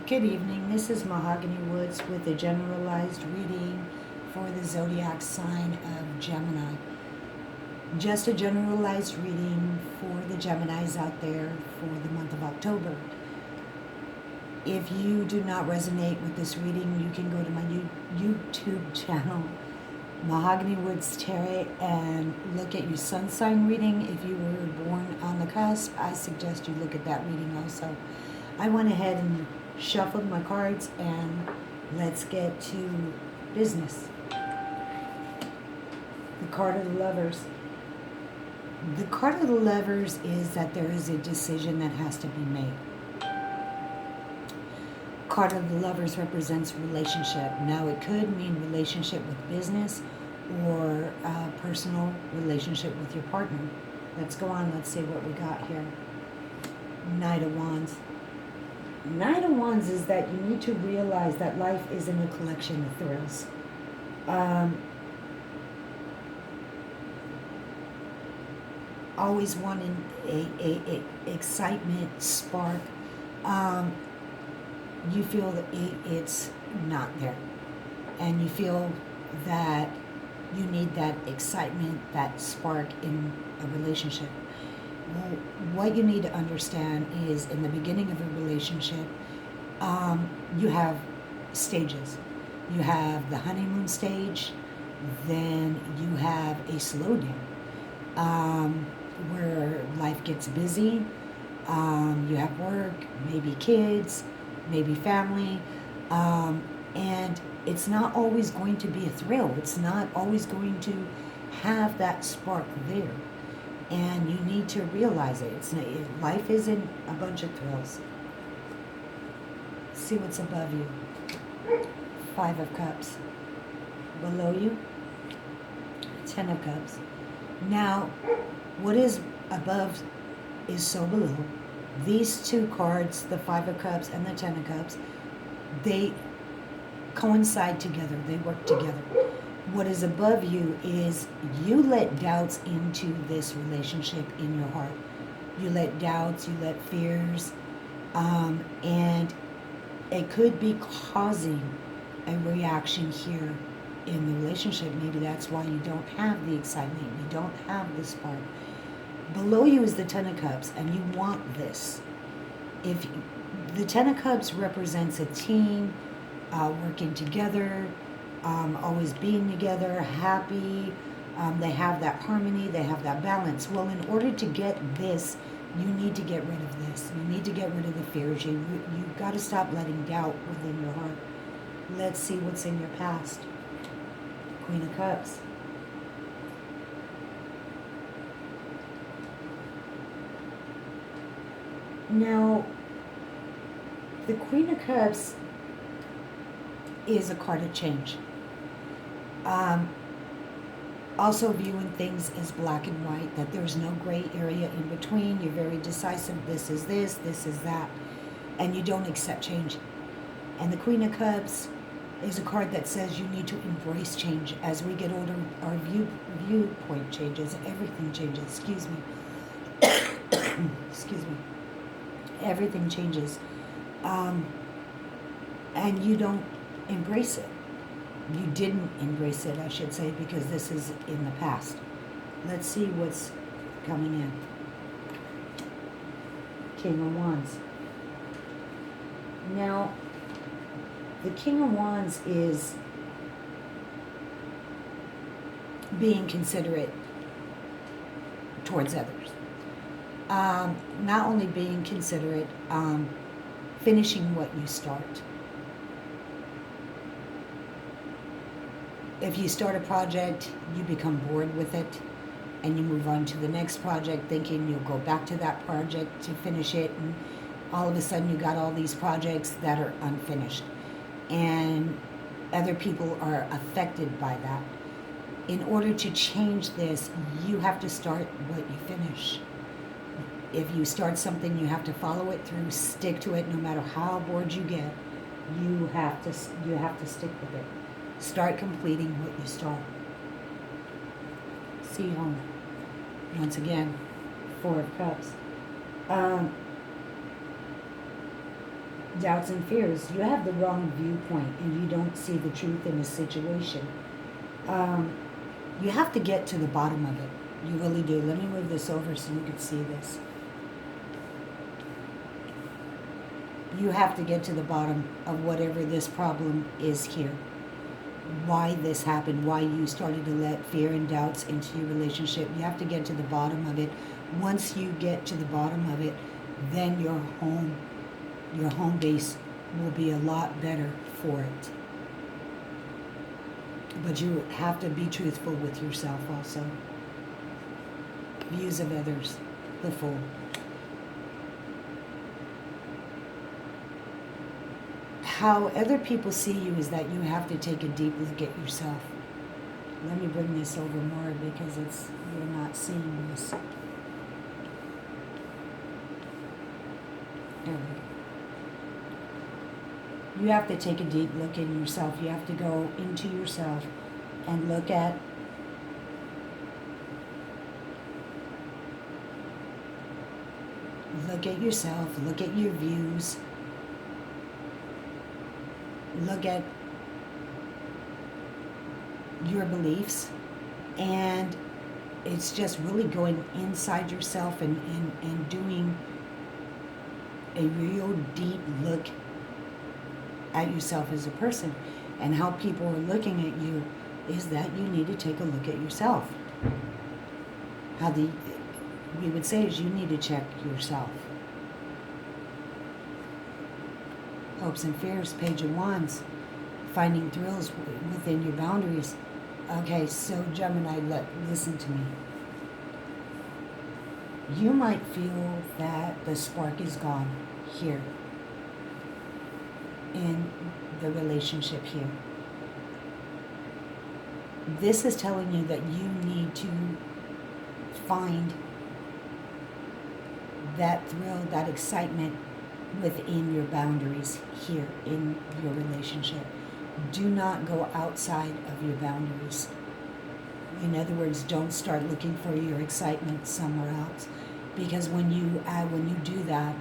Good evening. This is Mahogany Woods with a generalized reading for the zodiac sign of Gemini. Just a generalized reading for the Geminis out there for the month of October. If you do not resonate with this reading, you can go to my YouTube channel, Mahogany Woods Tarot, and look at your sun sign reading. If you were born on the cusp, I suggest you look at that reading also. I went ahead and shuffled my cards, and let's get to business. The card of the Lovers. The card of the Lovers is that there is a decision that has to be made. Card of the Lovers represents relationship. Now, it could mean relationship with business or personal relationship with your partner. Let's go on. Let's see what we got here. Knight of Wands. Knight of Wands is that you need to realize that life isn't a collection of thrills. Always wanting a excitement, spark. You feel that it's not there. And you feel that you need that excitement, that spark in a relationship. Well, what you need to understand is in the beginning of a relationship, you have stages. You have the honeymoon stage, then you have a slowdown where life gets busy. You have work, maybe kids, maybe family, and it's not always going to be a thrill. It's not always going to have that spark there. And you need to realize it. Life isn't a bunch of thrills. See what's above you. Five of Cups. Below you, Ten of Cups. Now, what is above is so below. These two cards, the Five of Cups and the Ten of Cups, they coincide together. They work together. What is above you is you let doubts into this relationship in your heart. You let doubts, you let fears, and it could be causing a reaction here in the relationship. Maybe that's why you don't have the excitement, you don't have the spark. Below you is the Ten of Cups, and you want this. If the Ten of Cups represents a team, working together, always being together, happy. They have that harmony, they have that balance. Well, in order to get this, you need to get rid of this. You need to get rid of the fears. You've got to stop letting doubt within your heart. Let's see what's in your past. Queen of Cups. Now, the Queen of Cups is a card of change. Also viewing things as black and white, that there's no gray area in between. You're very decisive. This is this is that. And you don't accept change. And the Queen of Cups is a card that says you need to embrace change. As we get older, our viewpoint changes. Everything changes. Excuse me. Excuse me. Everything changes. And you don't embrace it. You didn't embrace it, I should say, because this is in the past. Let's see what's coming in. King of Wands. Now, the King of Wands is being considerate towards others. Not only being considerate, finishing what you start. If you start a project, you become bored with it, and you move on to the next project thinking you'll go back to that project to finish it, and all of a sudden you got all these projects that are unfinished. And other people are affected by that. In order to change this, you have to start what you finish. If you start something, you have to follow it through, stick to it, no matter how bored you get. You have to stick with it. Start completing what you start. See home. Once again, Four of Cups. doubts and fears. You have the wrong viewpoint and you don't see the truth in a situation. Um, you have to get to the bottom of it. You really do. Let me move this over so you can see this. You have to get to the bottom of whatever this problem is here. Why this happened, why you started to let fear and doubts into your relationship. You have to get to the bottom of it. Once you get to the bottom of it, then your home base will be a lot better for it. But you have to be truthful with yourself also. Views of others, the Fool. How other people see you is that you have to take a deep look at yourself. Let me bring this over more because you're not seeing this. There we go. You have to take a deep look in yourself. You have to go into yourself and look at yourself, look at your views, look at your beliefs, and it's just really going inside yourself and doing a real deep look at yourself as a person. And how people are looking at you is that you need to take a look at yourself. How we would say is you need to check yourself. Hopes and fears, Page of Wands, finding thrills within your boundaries. Okay, so Gemini, listen to me. You might feel that the spark is gone here in the relationship here. This is telling you that you need to find that thrill, that excitement within your boundaries here in your relationship. Do not go outside of your boundaries. In other words, don't start looking for your excitement somewhere else, because when you do that,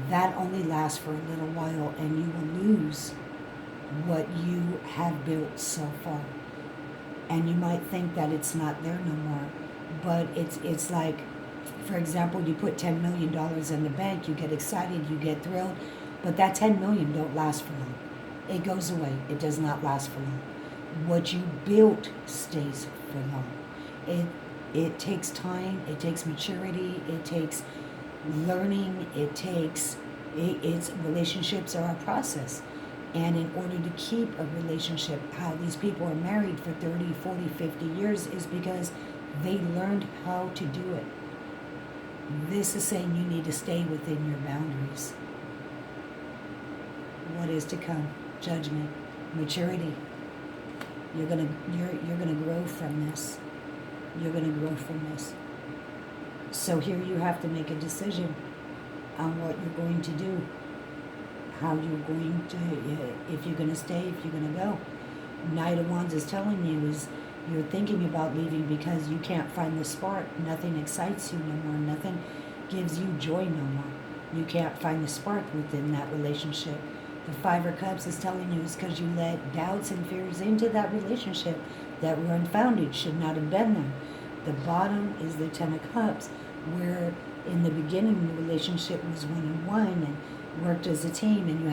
that only lasts for a little while, and you will lose what you have built so far. And you might think that it's not there no more, but it's like, for example, you put $10 million in the bank, you get excited, you get thrilled, but that 10 million don't last for long. It goes away. It does not last for long. What you built stays for long. It takes time, it takes maturity, it takes learning, it's relationships are a process. And in order to keep a relationship, how these people are married for 30, 40, 50 years is because they learned how to do it. This is saying you need to stay within your boundaries. What is to come? Judgment, maturity. You're gonna grow from this. You're gonna grow from this. So here you have to make a decision on what you're going to do, how you're going to, if you're going to stay, if you're going to go. Knight of Wands is telling you is you're thinking about leaving because you can't find the spark. Nothing excites you no more. Nothing gives you joy no more. You can't find the spark within that relationship. The Five of Cups is telling you is because you let doubts and fears into that relationship that were unfounded, should not have been there. The bottom is the Ten of Cups, where in the beginning the relationship was one-on-one and worked as a team, and you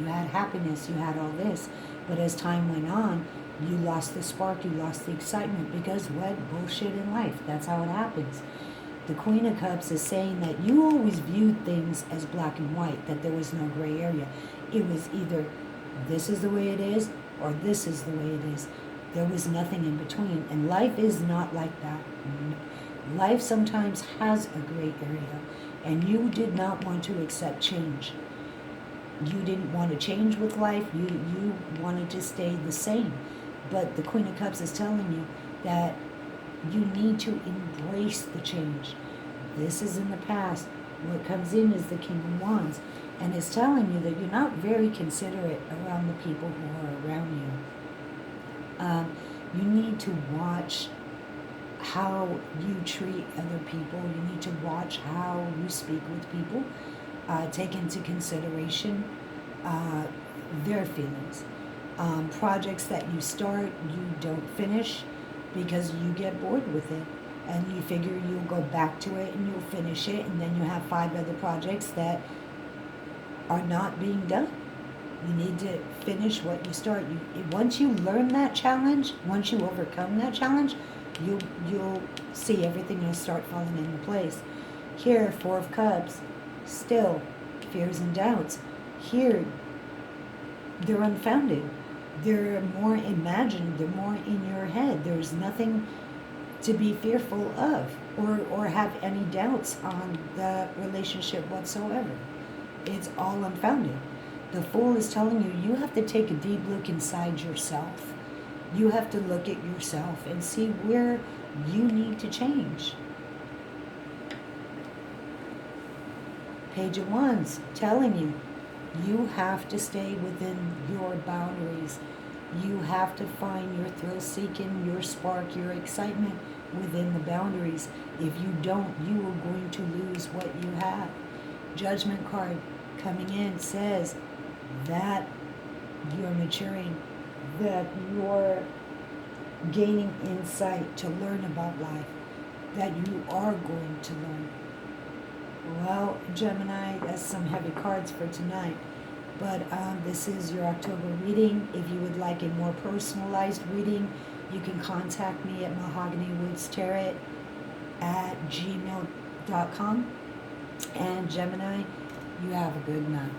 had happiness, you had all this. But as time went on, you lost the spark, you lost the excitement, because what? Bullshit in life. That's how it happens. The Queen of Cups is saying that you always viewed things as black and white, that there was no gray area. It was either this is the way it is or this is the way it is. There was nothing in between. And life is not like that. Life sometimes has a gray area, and you did not want to accept change. You didn't want to change with life. You wanted to stay the same. But the Queen of Cups is telling you that you need to embrace the change. This is in the past. What comes in is the King of Wands, and it's telling you that you're not very considerate around the people who are around you. You need to watch how you treat other people. You need to watch how you speak with people. Take into consideration uh, their feelings. Projects that you start, you don't finish because you get bored with it. And you figure you'll go back to it and you'll finish it, and then you have 5 other projects that are not being done. You need to finish what you start. Once you learn that challenge, once you overcome that challenge, you'll see everything will start falling into place. Here, 4 of Cups, still fears and doubts. Here, they're unfounded. They're more imagined. They're more in your head. There's nothing to be fearful of or have any doubts on the relationship whatsoever. It's all unfounded. The Fool is telling you, you have to take a deep look inside yourself. You have to look at yourself and see where you need to change. Page of Wands telling you, you have to stay within your boundaries. You have to find your thrill-seeking, your spark, your excitement within the boundaries. If you don't, you are going to lose what you have. Judgment card coming in says that you're maturing, that you're gaining insight to learn about life, that you are going to learn. Well, Gemini, that's some heavy cards for tonight. But this is your October reading. If you would like a more personalized reading, you can contact me at mahoganyWoodsTarot@gmail.com. And Gemini, you have a good night.